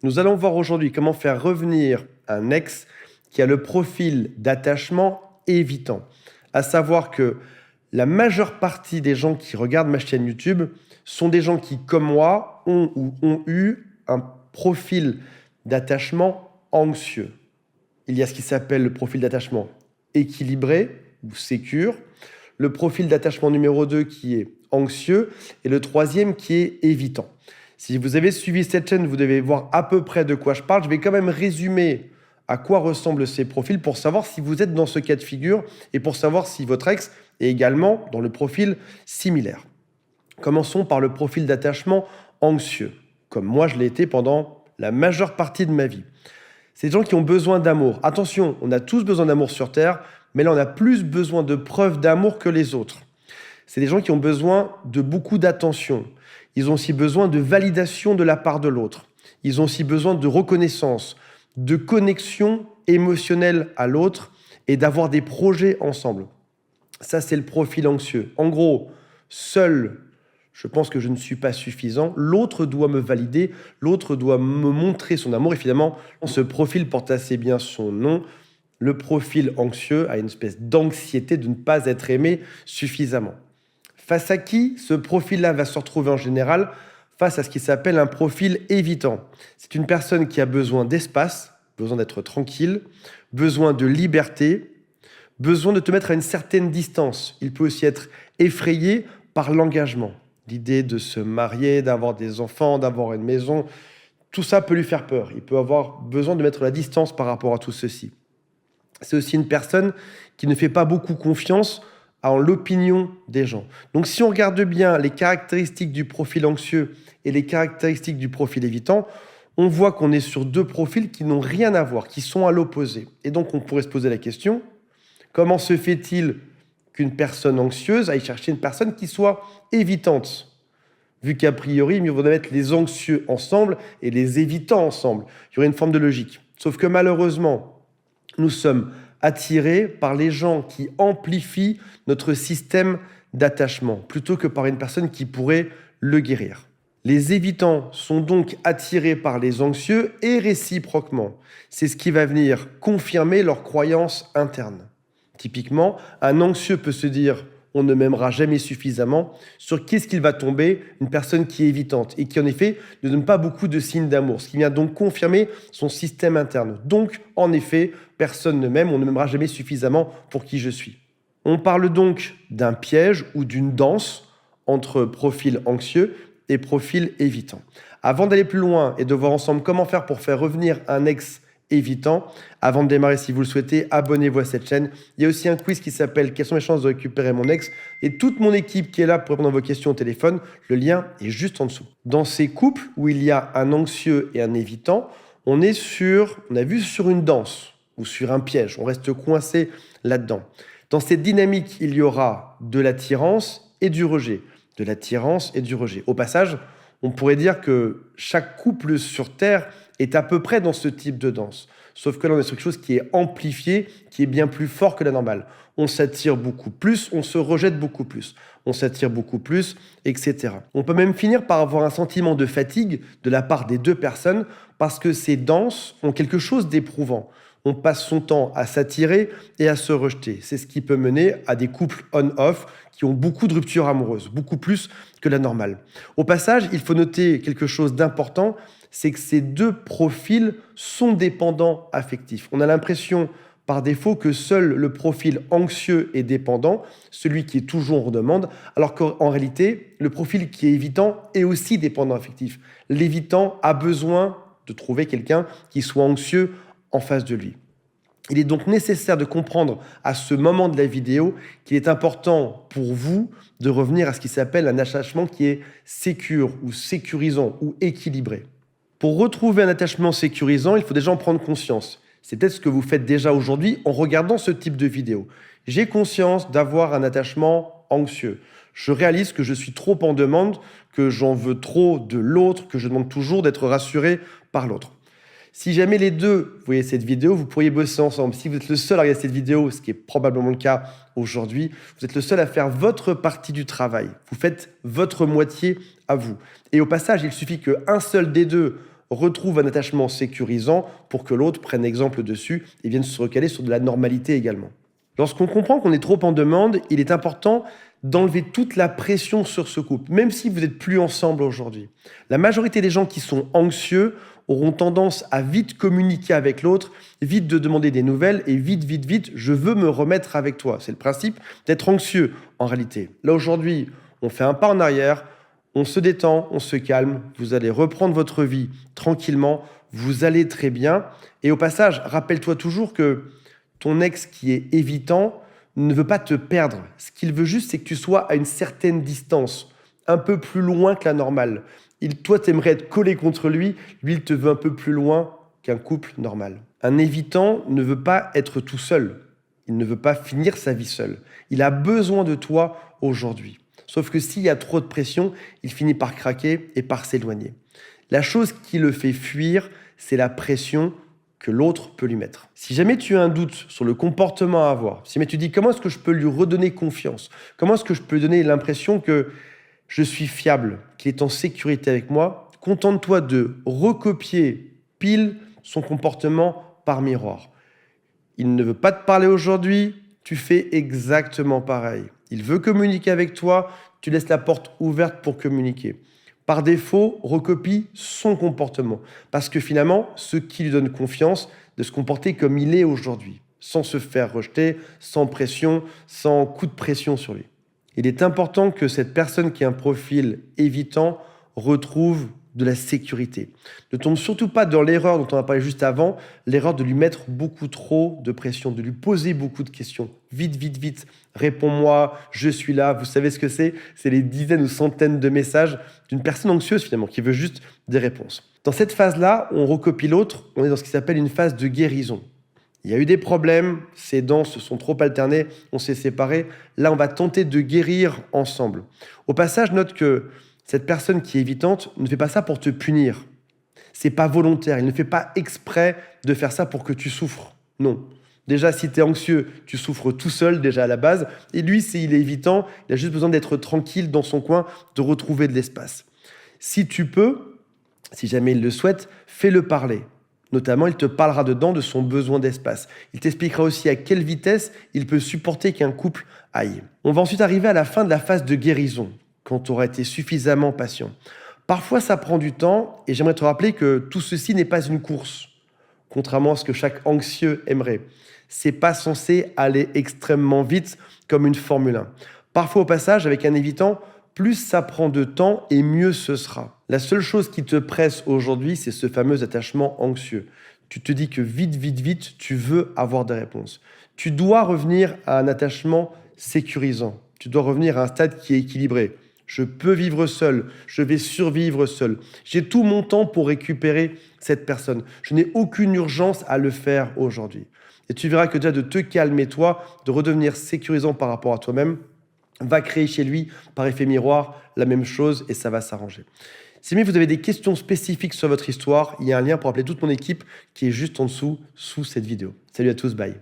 Nous allons voir aujourd'hui comment faire revenir un ex qui a le profil d'attachement évitant. À savoir que la majeure partie des gens qui regardent ma chaîne YouTube sont des gens qui, comme moi, ont ou ont eu un profil d'attachement anxieux. Il y a ce qui s'appelle le profil d'attachement équilibré ou sécure, le profil d'attachement numéro 2 qui est anxieux et le troisième qui est évitant. Si vous avez suivi cette chaîne, vous devez voir à peu près de quoi je parle. Je vais quand même résumer à quoi ressemblent ces profils pour savoir si vous êtes dans ce cas de figure et pour savoir si votre ex est également dans le profil similaire. Commençons par le profil d'attachement anxieux, comme moi je l'ai été pendant la majeure partie de ma vie. C'est des gens qui ont besoin d'amour. Attention, on a tous besoin d'amour sur Terre, mais là on a plus besoin de preuves d'amour que les autres. C'est des gens qui ont besoin de beaucoup d'attention. Ils ont aussi besoin de validation de la part de l'autre. Ils ont aussi besoin de reconnaissance, de connexion émotionnelle à l'autre et d'avoir des projets ensemble. Ça, c'est le profil anxieux. En gros, seul, je pense que je ne suis pas suffisant. L'autre doit me valider, l'autre doit me montrer son amour. Et finalement, ce profil porte assez bien son nom. Le profil anxieux a une espèce d'anxiété de ne pas être aimé suffisamment. Face à qui ce profil-là va se retrouver en général? Face à ce qui s'appelle un profil évitant. C'est une personne qui a besoin d'espace, besoin d'être tranquille, besoin de liberté, besoin de te mettre à une certaine distance. Il peut aussi être effrayé par l'engagement. L'idée de se marier, d'avoir des enfants, d'avoir une maison, tout ça peut lui faire peur. Il peut avoir besoin de mettre la distance par rapport à tout ceci. C'est aussi une personne qui ne fait pas beaucoup confiance en l'opinion des gens. Donc si on regarde bien les caractéristiques du profil anxieux et les caractéristiques du profil évitant, on voit qu'on est sur deux profils qui n'ont rien à voir, qui sont à l'opposé. Et donc on pourrait se poser la question, comment se fait-il qu'une personne anxieuse aille chercher une personne qui soit évitante? Vu qu'a priori, mieux vaut mettre les anxieux ensemble et les évitants ensemble. Il y aurait une forme de logique. Sauf que malheureusement, nous sommes attirés par les gens qui amplifient notre système d'attachement, plutôt que par une personne qui pourrait le guérir. Les évitants sont donc attirés par les anxieux et réciproquement. C'est ce qui va venir confirmer leur croyance interne. Typiquement, un anxieux peut se dire « on ne m'aimera jamais suffisamment ». Sur qui est-ce qu'il va tomber? Une personne qui est évitante et qui en effet ne donne pas beaucoup de signes d'amour, ce qui vient donc confirmer son système interne. Donc, en effet, personne ne m'aime, on ne m'aimera jamais suffisamment pour qui je suis. On parle donc d'un piège ou d'une danse entre profil anxieux et profil évitant. Avant d'aller plus loin et de voir ensemble comment faire pour faire revenir un ex évitant, avant de démarrer, si vous le souhaitez, abonnez-vous à cette chaîne. Il y a aussi un quiz qui s'appelle « Quelles sont les chances de récupérer mon ex ?» et toute mon équipe qui est là pour répondre à vos questions au téléphone. Le lien est juste en dessous. Dans ces couples où il y a un anxieux et un évitant, on a vu sur une danse ou sur un piège. On reste coincé là-dedans. Dans cette dynamique, il y aura de l'attirance et du rejet. De l'attirance et du rejet. Au passage, on pourrait dire que chaque couple sur Terre est à peu près dans ce type de danse. Sauf que là, on est sur quelque chose qui est amplifié, qui est bien plus fort que la normale. On s'attire beaucoup plus, on se rejette beaucoup plus. On s'attire beaucoup plus, etc. On peut même finir par avoir un sentiment de fatigue de la part des deux personnes parce que ces danses ont quelque chose d'éprouvant. On passe son temps à s'attirer et à se rejeter. C'est ce qui peut mener à des couples on-off qui ont beaucoup de ruptures amoureuses, beaucoup plus que la normale. Au passage, il faut noter quelque chose d'important, c'est que ces deux profils sont dépendants affectifs. On a l'impression par défaut que seul le profil anxieux est dépendant, celui qui est toujours en demande, alors qu'en réalité, le profil qui est évitant est aussi dépendant affectif. L'évitant a besoin de trouver quelqu'un qui soit anxieux en face de lui. Il est donc nécessaire de comprendre à ce moment de la vidéo qu'il est important pour vous de revenir à ce qui s'appelle un attachement qui est sécure ou sécurisant ou équilibré. Pour retrouver un attachement sécurisant, il faut déjà en prendre conscience. C'est peut-être ce que vous faites déjà aujourd'hui en regardant ce type de vidéo. J'ai conscience d'avoir un attachement anxieux. Je réalise que je suis trop en demande, que j'en veux trop de l'autre, que je demande toujours d'être rassuré par l'autre. Si jamais les deux voyez cette vidéo, vous pourriez bosser ensemble. Si vous êtes le seul à regarder cette vidéo, ce qui est probablement le cas aujourd'hui, vous êtes le seul à faire votre partie du travail. Vous faites votre moitié à vous. Et au passage, il suffit qu'un seul des deux retrouve un attachement sécurisant pour que l'autre prenne exemple dessus et vienne se recaler sur de la normalité également. Lorsqu'on comprend qu'on est trop en demande, il est important d'enlever toute la pression sur ce couple, même si vous n'êtes plus ensemble aujourd'hui. La majorité des gens qui sont anxieux auront tendance à vite communiquer avec l'autre, vite de demander des nouvelles et vite, je veux me remettre avec toi. C'est le principe d'être anxieux en réalité. Là aujourd'hui, on fait un pas en arrière, on se détend, on se calme, vous allez reprendre votre vie tranquillement, vous allez très bien. Et au passage, rappelle-toi toujours que ton ex qui est évitant ne veut pas te perdre. Ce qu'il veut juste, c'est que tu sois à une certaine distance, un peu plus loin que la normale. Toi, tu aimerais être collé contre lui, lui, il te veut un peu plus loin qu'un couple normal. Un évitant ne veut pas être tout seul. Il ne veut pas finir sa vie seul. Il a besoin de toi aujourd'hui. Sauf que s'il y a trop de pression, il finit par craquer et par s'éloigner. La chose qui le fait fuir, c'est la pression que l'autre peut lui mettre. Si jamais tu as un doute sur le comportement à avoir, si jamais tu dis comment est-ce que je peux lui redonner confiance, comment est-ce que je peux lui donner l'impression que je suis fiable, qu'il est en sécurité avec moi, contente-toi de recopier pile son comportement par miroir. Il ne veut pas te parler aujourd'hui, tu fais exactement pareil. Il veut communiquer avec toi, tu laisses la porte ouverte pour communiquer. Par défaut, recopie son comportement. Parce que finalement, ce qui lui donne confiance de se comporter comme il est aujourd'hui, sans se faire rejeter, sans pression, sans coup de pression sur lui. Il est important que cette personne qui a un profil évitant retrouve de la sécurité. Ne tombe surtout pas dans l'erreur dont on a parlé juste avant, l'erreur de lui mettre beaucoup trop de pression, de lui poser beaucoup de questions. Vite, réponds-moi, je suis là, vous savez ce que c'est? C'est les dizaines ou centaines de messages d'une personne anxieuse finalement, qui veut juste des réponses. Dans cette phase-là, on recopie l'autre, on est dans ce qui s'appelle une phase de guérison. Il y a eu des problèmes, ces dents se sont trop alternées, on s'est séparés. Là, on va tenter de guérir ensemble. Au passage, note que cette personne qui est évitante ne fait pas ça pour te punir. C'est pas volontaire, il ne fait pas exprès de faire ça pour que tu souffres. Non. Déjà, si tu es anxieux, tu souffres tout seul déjà à la base. Et lui, s'il est évitant, il a juste besoin d'être tranquille dans son coin, de retrouver de l'espace. Si tu peux, si jamais il le souhaite, fais-le parler. Notamment, il te parlera dedans de son besoin d'espace. Il t'expliquera aussi à quelle vitesse il peut supporter qu'un couple aille. On va ensuite arriver à la fin de la phase de guérison, quand tu auras été suffisamment patient. Parfois, ça prend du temps, et j'aimerais te rappeler que tout ceci n'est pas une course, contrairement à ce que chaque anxieux aimerait. C'est pas censé aller extrêmement vite comme une Formule 1. Parfois, au passage, avec un évitant, plus ça prend de temps et mieux ce sera. La seule chose qui te presse aujourd'hui, c'est ce fameux attachement anxieux. Tu te dis que vite, tu veux avoir des réponses. Tu dois revenir à un attachement sécurisant. Tu dois revenir à un stade qui est équilibré. Je peux vivre seul, je vais survivre seul. J'ai tout mon temps pour récupérer cette personne. Je n'ai aucune urgence à le faire aujourd'hui. Et tu verras que déjà de te calmer toi, de redevenir sécurisant par rapport à toi-même, va créer chez lui, par effet miroir, la même chose et ça va s'arranger. Si jamais vous avez des questions spécifiques sur votre histoire, il y a un lien pour appeler toute mon équipe qui est juste en dessous, sous cette vidéo. Salut à tous, bye.